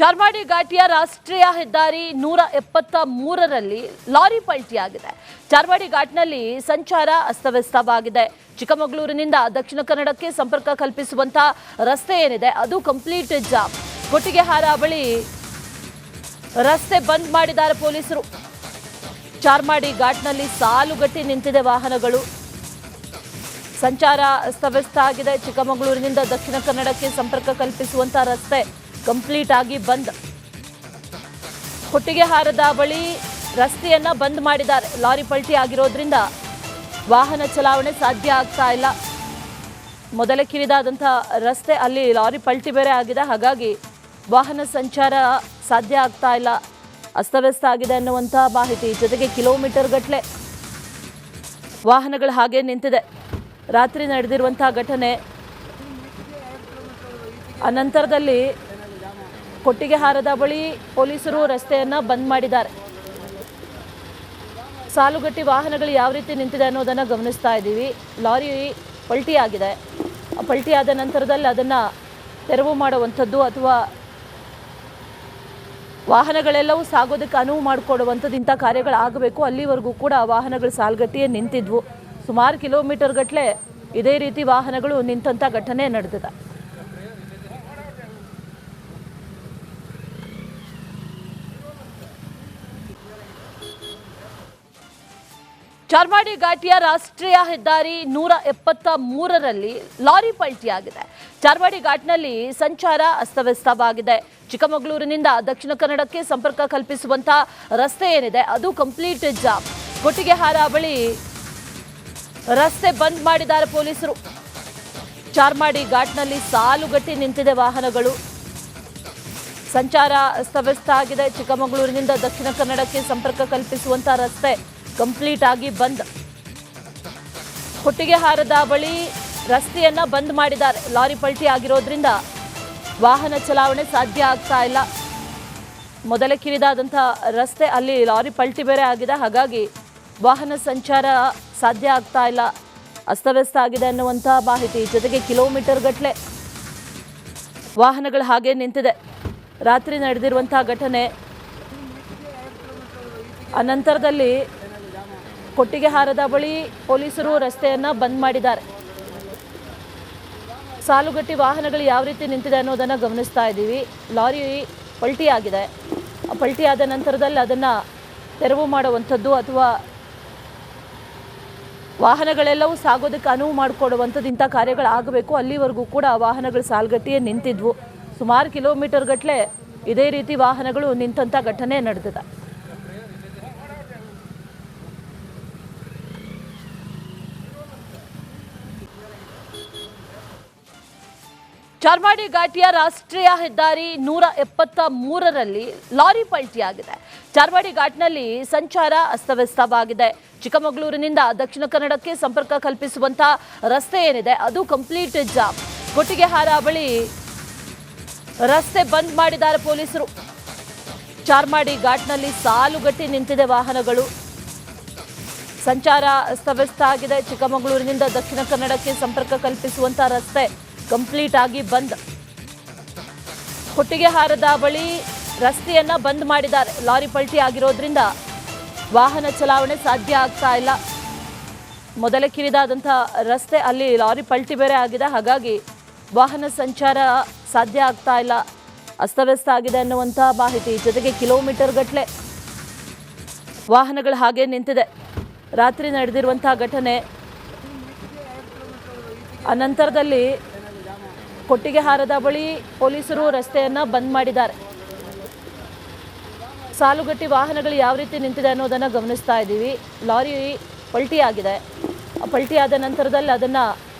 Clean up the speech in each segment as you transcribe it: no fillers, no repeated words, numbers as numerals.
ಚಾರ್ಮಾಡಿ ಘಾಟಿಯ ರಾಷ್ಟ್ರೀಯ ಹೆದ್ದಾರಿ 173ರಲ್ಲಿ ಲಾರಿ ಪಲ್ಟಿಯಾಗಿದೆ. ಚಾರ್ಮಾಡಿ ಘಾಟ್ನಲ್ಲಿ ಸಂಚಾರ ಅಸ್ತವ್ಯಸ್ತವಾಗಿದೆ. ಚಿಕ್ಕಮಗಳೂರಿನಿಂದ ದಕ್ಷಿಣ ಕನ್ನಡಕ್ಕೆ ಸಂಪರ್ಕ ಕಲ್ಪಿಸುವಂತ ರಸ್ತೆ ಏನಿದೆ ಅದು ಕಂಪ್ಲೀಟ್ ಜಾಮ್. ಕೊಟ್ಟಿಗೆಹಾರ ಬಳಿ ರಸ್ತೆ ಬಂದ್ ಮಾಡಿದ್ದಾರೆ ಪೊಲೀಸರು. ಚಾರ್ಮಾಡಿ ಘಾಟ್ನಲ್ಲಿ ಸಾಲುಗಟ್ಟಿ ನಿಂತಿದೆ ವಾಹನಗಳು. ಸಂಚಾರ ಅಸ್ತವ್ಯಸ್ತ ಆಗಿದೆ. ಚಿಕ್ಕಮಗಳೂರಿನಿಂದ ದಕ್ಷಿಣ ಕನ್ನಡಕ್ಕೆ ಸಂಪರ್ಕ ಕಲ್ಪಿಸುವಂತ ರಸ್ತೆ ಕಂಪ್ಲೀಟ್ ಆಗಿ ಬಂದ್. ಕೊಟ್ಟಿಗೆಹಾರದ ಬಳಿ ರಸ್ತೆಯನ್ನ ಬಂದ್ ಮಾಡಿದ್ದಾರೆ. ಲಾರಿ ಪಲ್ಟಿ ಆಗಿರೋದ್ರಿಂದ ವಾಹನ ಚಲಾವಣೆ ಸಾಧ್ಯ ಆಗ್ತಾ ಇಲ್ಲ. ಮೊದಲ ಕಿರಿದಾದಂತಹ ರಸ್ತೆ, ಅಲ್ಲಿ ಲಾರಿ ಪಲ್ಟಿ ಬೇರೆ ಆಗಿದೆ. ಹಾಗಾಗಿ ವಾಹನ ಸಂಚಾರ ಸಾಧ್ಯ ಆಗ್ತಾ ಇಲ್ಲ, ಅಸ್ತವ್ಯಸ್ತ ಆಗಿದೆ ಅನ್ನುವಂಥ ಮಾಹಿತಿ. ಜೊತೆಗೆ ಕಿಲೋಮೀಟರ್ ಗಟ್ಟಲೆ ವಾಹನಗಳು ಹಾಗೆ ನಿಂತಿದೆ. ರಾತ್ರಿ ನಡೆದಿರುವಂತಹ ಘಟನೆ. ಅನಂತರದಲ್ಲಿ ಕೊಟ್ಟಿಗೆಹಾರದ ಬಳಿ ಪೊಲೀಸರು ರಸ್ತೆಯನ್ನು ಬಂದ್ ಮಾಡಿದ್ದಾರೆ. ಸಾಲುಗಟ್ಟಿ ವಾಹನಗಳು ಯಾವ ರೀತಿ ನಿಂತಿದೆ ಅನ್ನೋದನ್ನು ಗಮನಿಸ್ತಾ ಇದ್ದೀವಿ. ಲಾರಿ ಪಲ್ಟಿ ಆಗಿದೆ. ಪಲ್ಟಿ ಆದ ನಂತರದಲ್ಲಿ ಅದನ್ನು ತೆರವು ಮಾಡುವಂಥದ್ದು ಅಥವಾ ವಾಹನಗಳೆಲ್ಲವೂ ಸಾಗೋದಕ್ಕೆ ಅನುವು ಮಾಡಿಕೊಡುವಂಥದ್ದು ಇಂಥ ಕಾರ್ಯಗಳಾಗಬೇಕು. ಅಲ್ಲಿವರೆಗೂ ಕೂಡ ವಾಹನಗಳು ಸಾಲುಗಟ್ಟಿಯೇ ನಿಂತಿದ್ವು. ಸುಮಾರು ಕಿಲೋಮೀಟರ್ ಗಟ್ಟಲೆ ಇದೇ ರೀತಿ ವಾಹನಗಳು ನಿಂತಂಥ ಘಟನೆ ನಡೆದಿದೆ. ಚಾರ್ಮಾಡಿ ಘಾಟಿಯ ರಾಷ್ಟ್ರೀಯ ಹೆದ್ದಾರಿ 173ರಲ್ಲಿ ಲಾರಿ ಪಲ್ಟಿಯಾಗಿದೆ. ಚಾರ್ಮಾಡಿ ಘಾಟ್ನಲ್ಲಿ ಸಂಚಾರ ಅಸ್ತವ್ಯಸ್ತವಾಗಿದೆ. ಚಿಕ್ಕಮಗಳೂರಿನಿಂದ ದಕ್ಷಿಣ ಕನ್ನಡಕ್ಕೆ ಸಂಪರ್ಕ ಕಲ್ಪಿಸುವಂತ ರಸ್ತೆ ಏನಿದೆ ಅದು ಕಂಪ್ಲೀಟ್ ಜಾಮ್. ಕೊಟ್ಟಿಗೆಹಾರ ಬಳಿ ರಸ್ತೆ ಬಂದ್ ಮಾಡಿದ್ದಾರೆ ಪೊಲೀಸರು. ಚಾರ್ಮಾಡಿ ಘಾಟ್ನಲ್ಲಿ ಸಾಲುಗಟ್ಟಿ ನಿಂತಿದೆ ವಾಹನಗಳು. ಸಂಚಾರ ಅಸ್ತವ್ಯಸ್ತ ಆಗಿದೆ. ಚಿಕ್ಕಮಗಳೂರಿನಿಂದ ದಕ್ಷಿಣ ಕನ್ನಡಕ್ಕೆ ಸಂಪರ್ಕ ಕಲ್ಪಿಸುವಂತ ರಸ್ತೆ ಕಂಪ್ಲೀಟ್ ಆಗಿ ಬಂದ್. ಕೊಟ್ಟಿಗೆಹಾರದ ಬಳಿ ರಸ್ತೆಯನ್ನ ಬಂದ್ ಮಾಡಿದ್ದಾರೆ. ಲಾರಿ ಪಲ್ಟಿ ಆಗಿರೋದ್ರಿಂದ ವಾಹನ ಚಲಾವಣೆ ಸಾಧ್ಯ ಆಗ್ತಾ ಇಲ್ಲ. ಮೊದಲ ಕಿರಿದಾದಂತಹ ರಸ್ತೆ, ಅಲ್ಲಿ ಲಾರಿ ಪಲ್ಟಿ ಬೇರೆ ಆಗಿದೆ. ಹಾಗಾಗಿ ವಾಹನ ಸಂಚಾರ ಸಾಧ್ಯ ಆಗ್ತಾ ಇಲ್ಲ, ಅಸ್ತವ್ಯಸ್ತ ಆಗಿದೆ ಅನ್ನುವಂಥ ಮಾಹಿತಿ. ಜೊತೆಗೆ ಕಿಲೋಮೀಟರ್ ಗಟ್ಟಲೆ ವಾಹನಗಳು ಹಾಗೆ ನಿಂತಿದೆ. ರಾತ್ರಿ ನಡೆದಿರುವಂತಹ ಘಟನೆ. ಅನಂತರದಲ್ಲಿ ಕೊಟ್ಟಿಗೆಹಾರದ ಬಳಿ ಪೊಲೀಸರು ರಸ್ತೆಯನ್ನು ಬಂದ್ ಮಾಡಿದ್ದಾರೆ. ಸಾಲುಗಟ್ಟಿ ವಾಹನಗಳು ಯಾವ ರೀತಿ ನಿಂತಿದೆ ಅನ್ನೋದನ್ನು ಗಮನಿಸ್ತಾ ಇದ್ದೀವಿ. ಲಾರಿ ಪಲ್ಟಿ ಆಗಿದೆ. ಪಲ್ಟಿ ಆದ ನಂತರದಲ್ಲಿ ಅದನ್ನು ತೆರವು ಮಾಡುವಂಥದ್ದು ಅಥವಾ ವಾಹನಗಳೆಲ್ಲವೂ ಸಾಗೋದಕ್ಕೆ ಅನುವು ಮಾಡಿಕೊಡುವಂಥದ್ದು ಇಂಥ ಕಾರ್ಯಗಳಾಗಬೇಕು. ಅಲ್ಲಿವರೆಗೂ ಕೂಡ ವಾಹನಗಳು ಸಾಲುಗಟ್ಟಿಯೇ ನಿಂತಿದ್ವು. ಸುಮಾರು ಕಿಲೋಮೀಟರ್ ಗಟ್ಟಲೆ ಇದೇ ರೀತಿ ವಾಹನಗಳು ನಿಂತಂಥ ಘಟನೆ ನಡೆದಿದೆ. ಚಾರ್ಮಾಡಿ ಘಾಟಿಯ ರಾಷ್ಟ್ರೀಯ ಹೆದ್ದಾರಿ 173ರಲ್ಲಿ ಲಾರಿ ಪಲ್ಟಿಯಾಗಿದೆ. ಚಾರ್ಮಾಡಿ ಘಾಟ್ನಲ್ಲಿ ಸಂಚಾರ ಅಸ್ತವ್ಯಸ್ತವಾಗಿದೆ. ಚಿಕ್ಕಮಗಳೂರಿನಿಂದ ದಕ್ಷಿಣ ಕನ್ನಡಕ್ಕೆ ಸಂಪರ್ಕ ಕಲ್ಪಿಸುವಂತ ರಸ್ತೆ ಏನಿದೆ ಅದು ಕಂಪ್ಲೀಟ್ ಜಾಮ್. ಕೊಟ್ಟಿಗೆಹಾರ ಬಳಿ ರಸ್ತೆ ಬಂದ್ ಮಾಡಿದ್ದಾರೆ ಪೊಲೀಸರು. ಚಾರ್ಮಾಡಿ ಘಾಟ್ನಲ್ಲಿ ಸಾಲುಗಟ್ಟಿ ನಿಂತಿದೆ ವಾಹನಗಳು. ಸಂಚಾರ ಅಸ್ತವ್ಯಸ್ತ ಆಗಿದೆ. ಚಿಕ್ಕಮಗಳೂರಿನಿಂದ ದಕ್ಷಿಣ ಕನ್ನಡಕ್ಕೆ ಸಂಪರ್ಕ ಕಲ್ಪಿಸುವಂತ ರಸ್ತೆ ಕಂಪ್ಲೀಟ್ ಆಗಿ ಬಂದ್. ಕೊಟ್ಟಿಗೆಹಾರದ ಬಳಿ ರಸ್ತೆಯನ್ನ ಬಂದ್ ಮಾಡಿದ್ದಾರೆ. ಲಾರಿ ಪಲ್ಟಿ ಆಗಿರೋದ್ರಿಂದ ವಾಹನ ಚಲಾವಣೆ ಸಾಧ್ಯ ಆಗ್ತಾ ಇಲ್ಲ. ಮೊದಲ ಕಿರಿದಾದಂತಹ ರಸ್ತೆ, ಅಲ್ಲಿ ಲಾರಿ ಪಲ್ಟಿ ಬೇರೆ ಆಗಿದೆ. ಹಾಗಾಗಿ ವಾಹನ ಸಂಚಾರ ಸಾಧ್ಯ ಆಗ್ತಾ ಇಲ್ಲ, ಅಸ್ತವ್ಯಸ್ತ ಆಗಿದೆ ಅನ್ನುವಂಥ ಮಾಹಿತಿ. ಜೊತೆಗೆ ಕಿಲೋಮೀಟರ್ ಗಟ್ಟಲೆ ವಾಹನಗಳು ಹಾಗೆ ನಿಂತಿದೆ. ರಾತ್ರಿ ನಡೆದಿರುವಂತಹ ಘಟನೆ. ಅನಂತರದಲ್ಲಿ ಕೊಟ್ಟಿಗೆಹಾರದ ಬಳಿ ಪೊಲೀಸರು ರಸ್ತೆಯನ್ನು ಬಂದ್ ಮಾಡಿದ್ದಾರೆ. ಸಾಲುಗಟ್ಟಿ ವಾಹನಗಳು ಯಾವ ರೀತಿ ನಿಂತಿದೆ ಅನ್ನೋದನ್ನು ಗಮನಿಸ್ತಾ ಇದ್ದೀವಿ. ಲಾರಿ ಪಲ್ಟಿ ಆಗಿದೆ. ಪಲ್ಟಿ ಆದ ನಂತರದಲ್ಲಿ ಅದನ್ನು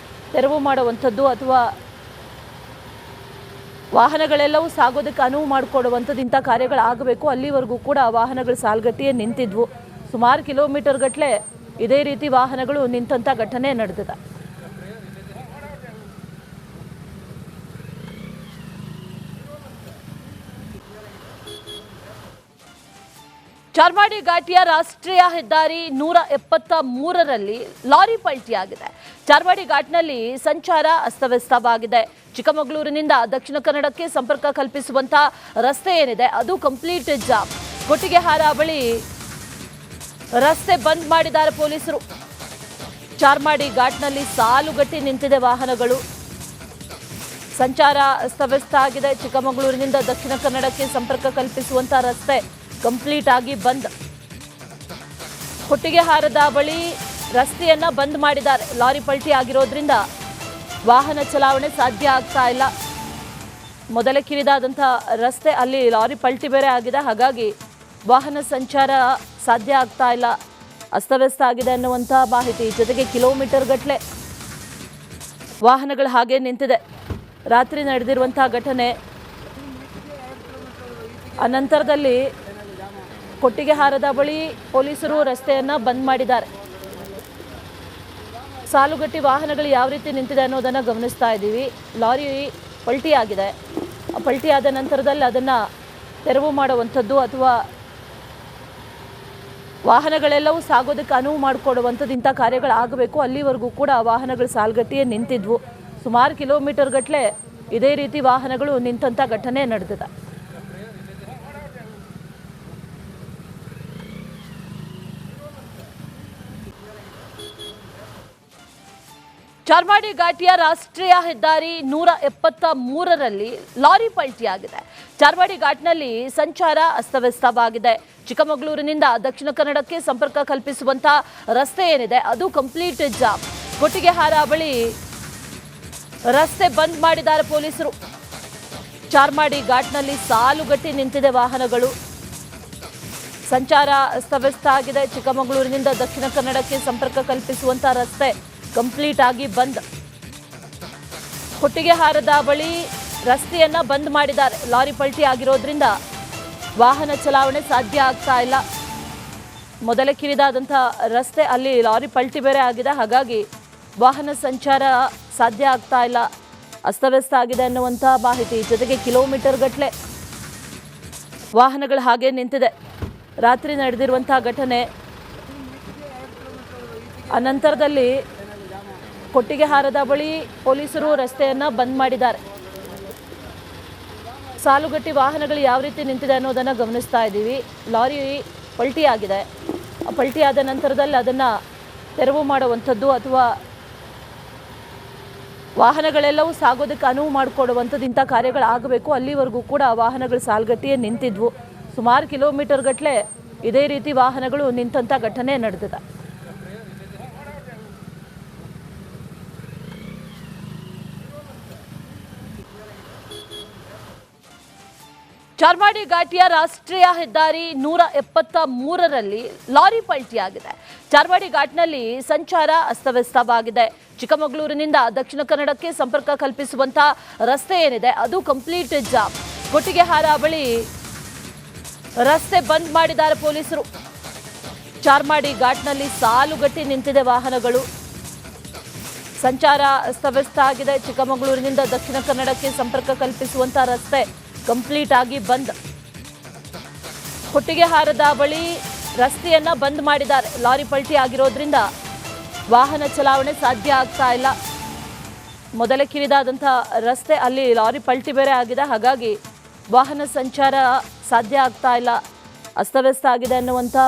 ತೆರವು ಮಾಡುವಂಥದ್ದು ಅಥವಾ ವಾಹನಗಳೆಲ್ಲವೂ ಸಾಗೋದಕ್ಕೆ ಅನುವು ಮಾಡಿಕೊಡುವಂಥದ್ದು ಇಂಥ ಕಾರ್ಯಗಳಾಗಬೇಕು. ಅಲ್ಲಿವರೆಗೂ ಕೂಡ ವಾಹನಗಳು ಸಾಲುಗಟ್ಟಿಯೇ ನಿಂತಿದ್ವು. ಸುಮಾರು ಕಿಲೋಮೀಟರ್ ಗಟ್ಟಲೆ ಇದೇ ರೀತಿ ವಾಹನಗಳು ನಿಂತಂಥ ಘಟನೆ ನಡೆದಿದೆ. ಚಾರ್ಮಾಡಿ ಘಾಟಿಯ ರಾಷ್ಟ್ರೀಯ ಹೆದ್ದಾರಿ 173ರಲ್ಲಿ ಲಾರಿ ಪಲ್ಟಿಯಾಗಿದೆ. ಚಾರ್ಮಾಡಿ ಘಾಟ್ನಲ್ಲಿ ಸಂಚಾರ ಅಸ್ತವ್ಯಸ್ತವಾಗಿದೆ. ಚಿಕ್ಕಮಗಳೂರಿನಿಂದ ದಕ್ಷಿಣ ಕನ್ನಡಕ್ಕೆ ಸಂಪರ್ಕ ಕಲ್ಪಿಸುವಂತ ರಸ್ತೆ ಏನಿದೆ ಅದು ಕಂಪ್ಲೀಟ್ ಜಾಮ್. ಕೊಟ್ಟಿಗೆಹಾರ ಬಳಿ ರಸ್ತೆ ಬಂದ್ ಮಾಡಿದ್ದಾರೆ ಪೊಲೀಸರು. ಚಾರ್ಮಾಡಿ ಘಾಟ್ನಲ್ಲಿ ಸಾಲುಗಟ್ಟಿ ನಿಂತಿದೆ ವಾಹನಗಳು. ಸಂಚಾರ ಅಸ್ತವ್ಯಸ್ತ ಆಗಿದೆ. ಚಿಕ್ಕಮಗಳೂರಿನಿಂದ ದಕ್ಷಿಣ ಕನ್ನಡಕ್ಕೆ ಸಂಪರ್ಕ ಕಲ್ಪಿಸುವಂತ ರಸ್ತೆ ಕಂಪ್ಲೀಟ್ ಆಗಿ ಬಂದ್. ಕೊಟ್ಟಿಗೆಹಾರದ ಬಳಿ ರಸ್ತೆಯನ್ನ ಬಂದ್ ಮಾಡಿದ್ದಾರೆ. ಲಾರಿ ಪಲ್ಟಿ ಆಗಿರೋದ್ರಿಂದ ವಾಹನ ಚಲಾವಣೆ ಸಾಧ್ಯ ಆಗ್ತಾ ಇಲ್ಲ. ಮೊದಲೇ ಕಿರಿದಾದಂತಹ ರಸ್ತೆ, ಅಲ್ಲಿ ಲಾರಿ ಪಲ್ಟಿ ಬೇರೆ ಆಗಿದೆ. ಹಾಗಾಗಿ ವಾಹನ ಸಂಚಾರ ಸಾಧ್ಯ ಆಗ್ತಾ ಇಲ್ಲ, ಅಸ್ತವ್ಯಸ್ತ ಆಗಿದೆ ಅನ್ನುವಂಥ ಮಾಹಿತಿ. ಜೊತೆಗೆ ಕಿಲೋಮೀಟರ್ ಗಟ್ಟಲೆ ವಾಹನಗಳು ಹಾಗೆ ನಿಂತಿದೆ. ರಾತ್ರಿ ನಡೆದಿರುವಂತಹ ಘಟನೆ. ಅನಂತರದಲ್ಲಿ ಕೊಟ್ಟಿಗೆಹಾರದ ಬಳಿ ಪೊಲೀಸರು ರಸ್ತೆಯನ್ನು ಬಂದ್ ಮಾಡಿದ್ದಾರೆ. ಸಾಲುಗಟ್ಟಿ ವಾಹನಗಳು ಯಾವ ರೀತಿ ನಿಂತಿದೆ ಅನ್ನೋದನ್ನು ಗಮನಿಸ್ತಾ ಇದ್ದೀವಿ. ಲಾರಿ ಪಲ್ಟಿ ಆಗಿದೆ. ಪಲ್ಟಿ ಆದ ನಂತರದಲ್ಲಿ ಅದನ್ನು ತೆರವು ಮಾಡುವಂಥದ್ದು ಅಥವಾ ವಾಹನಗಳೆಲ್ಲವೂ ಸಾಗೋದಕ್ಕೆ ಅನುವು ಮಾಡಿಕೊಡುವಂಥದ್ದು ಇಂಥ ಕಾರ್ಯಗಳಾಗಬೇಕು. ಅಲ್ಲಿವರೆಗೂ ಕೂಡ ವಾಹನಗಳು ಸಾಲುಗಟ್ಟಿಯೇ ನಿಂತಿದ್ವು. ಸುಮಾರು ಕಿಲೋಮೀಟರ್ ಗಟ್ಟಲೆ ಇದೇ ರೀತಿ ವಾಹನಗಳು ನಿಂತಂಥ ಘಟನೆ ನಡೆದಿದೆ. ಚಾರ್ಮಾಡಿ ಘಾಟಿಯ ರಾಷ್ಟ್ರೀಯ ಹೆದ್ದಾರಿ 173ರಲ್ಲಿ ಲಾರಿ ಪಲ್ಟಿಯಾಗಿದೆ. ಚಾರ್ಮಾಡಿ ಘಾಟ್ನಲ್ಲಿ ಸಂಚಾರ ಅಸ್ತವ್ಯಸ್ತವಾಗಿದೆ. ಚಿಕ್ಕಮಗಳೂರಿನಿಂದ ದಕ್ಷಿಣ ಕನ್ನಡಕ್ಕೆ ಸಂಪರ್ಕ ಕಲ್ಪಿಸುವಂತ ರಸ್ತೆ ಏನಿದೆ ಅದು ಕಂಪ್ಲೀಟ್ ಜಾಮ್. ಕೊಟ್ಟಿಗೆಹಾರ ಬಳಿ ರಸ್ತೆ ಬಂದ್ ಮಾಡಿದ್ದಾರೆ ಪೊಲೀಸರು. ಚಾರ್ಮಾಡಿ ಘಾಟ್ನಲ್ಲಿ ಸಾಲುಗಟ್ಟಿ ನಿಂತಿದೆ ವಾಹನಗಳು. ಸಂಚಾರ ಅಸ್ತವ್ಯಸ್ತ ಆಗಿದೆ. ಚಿಕ್ಕಮಗಳೂರಿನಿಂದ ದಕ್ಷಿಣ ಕನ್ನಡಕ್ಕೆ ಸಂಪರ್ಕ ಕಲ್ಪಿಸುವಂತ ರಸ್ತೆ ಕಂಪ್ಲೀಟ್ ಆಗಿ ಬಂದ್. ಕೊಟ್ಟಿಗೆಹಾರದ ಬಳಿ ರಸ್ತೆಯನ್ನ ಬಂದ್ ಮಾಡಿದ್ದಾರೆ. ಲಾರಿ ಪಲ್ಟಿ ಆಗಿರೋದ್ರಿಂದ ವಾಹನ ಚಲಾವಣೆ ಸಾಧ್ಯ ಆಗ್ತಾ ಇಲ್ಲ. ಮೊದಲೇ ಕಿರಿದಾದಂತಹ ರಸ್ತೆ, ಅಲ್ಲಿ ಲಾರಿ ಪಲ್ಟಿ ಬೇರೆ ಆಗಿದೆ. ಹಾಗಾಗಿ ವಾಹನ ಸಂಚಾರ ಸಾಧ್ಯ ಆಗ್ತಾ ಇಲ್ಲ, ಅಸ್ತವ್ಯಸ್ತ ಆಗಿದೆ ಅನ್ನುವಂಥ ಮಾಹಿತಿ. ಜೊತೆಗೆ ಕಿಲೋಮೀಟರ್ ಗಟ್ಟಲೆ ವಾಹನಗಳು ಹಾಗೆ ನಿಂತಿದೆ. ರಾತ್ರಿ ನಡೆದಿರುವಂತಹ ಘಟನೆ. ಅನಂತರದಲ್ಲಿ ಕೊಟ್ಟಿಗೆಹಾರದ ಬಳಿ ಪೊಲೀಸರು ರಸ್ತೆಯನ್ನು ಬಂದ್ ಮಾಡಿದ್ದಾರೆ. ಸಾಲುಗಟ್ಟಿ ವಾಹನಗಳು ಯಾವ ರೀತಿ ನಿಂತಿದೆ ಅನ್ನೋದನ್ನು ಗಮನಿಸ್ತಾ ಇದ್ದೀವಿ. ಲಾರಿ ಪಲ್ಟಿ ಆಗಿದೆ. ಪಲ್ಟಿ ಆದ ನಂತರದಲ್ಲಿ ಅದನ್ನು ತೆರವು ಮಾಡುವಂಥದ್ದು ಅಥವಾ ವಾಹನಗಳೆಲ್ಲವೂ ಸಾಗೋದಕ್ಕೆ ಅನುವು ಮಾಡಿಕೊಡುವಂಥದ್ದು ಇಂಥ ಕಾರ್ಯಗಳಾಗಬೇಕು. ಅಲ್ಲಿವರೆಗೂ ಕೂಡ ವಾಹನಗಳು ಸಾಲುಗಟ್ಟಿಯೇ ನಿಂತಿದ್ವು. ಸುಮಾರು ಕಿಲೋಮೀಟರ್ ಗಟ್ಟಲೆ ಇದೇ ರೀತಿ ವಾಹನಗಳು ನಿಂತಂಥ ಘಟನೆ ನಡೆದಿದೆ. ಚಾರ್ಮಾಡಿ ಘಾಟಿಯ ರಾಷ್ಟ್ರೀಯ ಹೆದ್ದಾರಿ 173ರಲ್ಲಿ ಲಾರಿ ಪಲ್ಟಿಯಾಗಿದೆ. ಚಾರ್ಮಾಡಿ ಘಾಟ್ನಲ್ಲಿ ಸಂಚಾರ ಅಸ್ತವ್ಯಸ್ತವಾಗಿದೆ. ಚಿಕ್ಕಮಗಳೂರಿನಿಂದ ದಕ್ಷಿಣ ಕನ್ನಡಕ್ಕೆ ಸಂಪರ್ಕ ಕಲ್ಪಿಸುವಂತ ರಸ್ತೆ ಏನಿದೆ ಅದು ಕಂಪ್ಲೀಟ್ ಜಾಮ್. ಕೊಟ್ಟಿಗೆಹಾರ ಬಳಿ ರಸ್ತೆ ಬಂದ್ ಮಾಡಿದ್ದಾರೆ ಪೊಲೀಸರು. ಚಾರ್ಮಾಡಿ ಘಾಟ್ನಲ್ಲಿ ಸಾಲುಗಟ್ಟಿ ನಿಂತಿದೆ ವಾಹನಗಳು. ಸಂಚಾರ ಅಸ್ತವ್ಯಸ್ತ ಆಗಿದೆ. ಚಿಕ್ಕಮಗಳೂರಿನಿಂದ ದಕ್ಷಿಣ ಕನ್ನಡಕ್ಕೆ ಸಂಪರ್ಕ ಕಲ್ಪಿಸುವಂತ ರಸ್ತೆ ಕಂಪ್ಲೀಟ್ ಆಗಿ ಬಂದ್. ಕೊಟ್ಟಿಗೆಹಾರದ ಬಳಿ ರಸ್ತೆಯನ್ನ ಬಂದ್ ಮಾಡಿದ್ದಾರೆ. ಲಾರಿ ಪಲ್ಟಿ ಆಗಿರೋದ್ರಿಂದ ವಾಹನ ಚಲಾವಣೆ ಸಾಧ್ಯ ಆಗ್ತಾ ಇಲ್ಲ. ಮೊದಲೇ ಕಿರಿದಾದಂತಹ ರಸ್ತೆ, ಅಲ್ಲಿ ಲಾರಿ ಪಲ್ಟಿ ಬೇರೆ ಆಗಿದೆ. ಹಾಗಾಗಿ ವಾಹನ ಸಂಚಾರ ಸಾಧ್ಯ ಆಗ್ತಾ ಇಲ್ಲ, ಅಸ್ತವ್ಯಸ್ತ ಆಗಿದೆ ಅನ್ನುವಂಥ